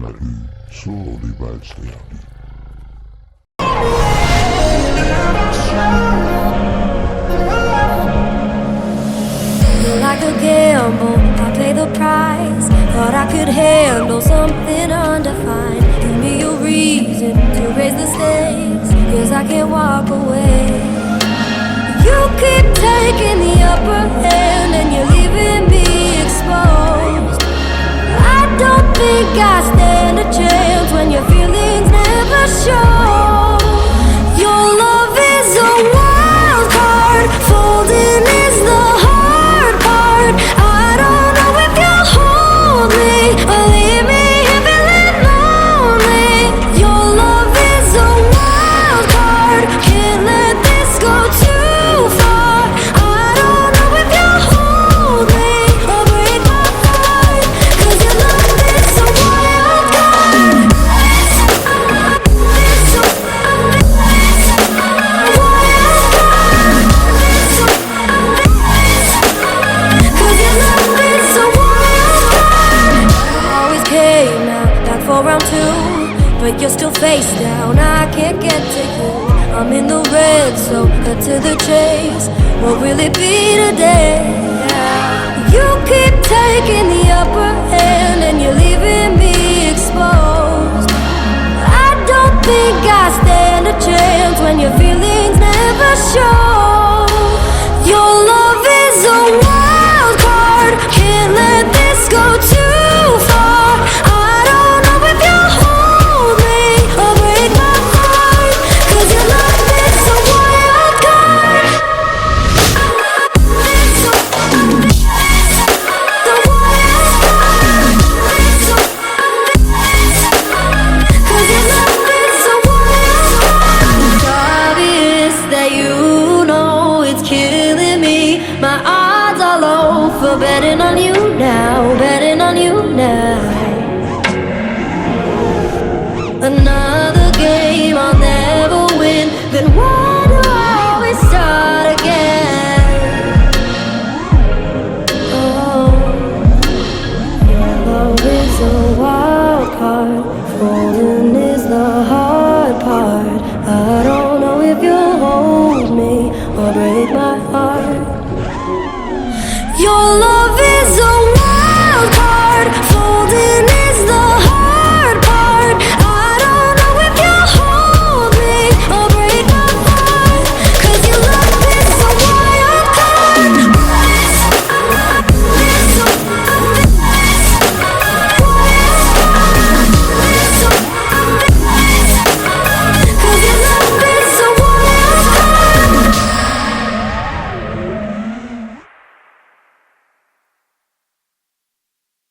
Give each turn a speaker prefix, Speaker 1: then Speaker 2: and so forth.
Speaker 1: 나를 slowly 발사하니
Speaker 2: Like a gamble, I pay the price. Thought I could handle something undefined. Give me a reason to raise the stakes, 'cause I can't walk away. You keep taking the upper hand and you're leaving me exposed. I don't think I stand a chance when your feelings never show. Your love is a wild card, folding is the hard part. I don't know if you'll hold me or leave me here feeling lonely. Your love is a wild card, can't let this go too far. I don't know if you'll hold me or break my heart, 'cause your love is a wild card. Round two, but you're still face down. I can't get to you. I'm in the red, so cut to the chase. What will it be today? You keep taking the upper hand and you're leaving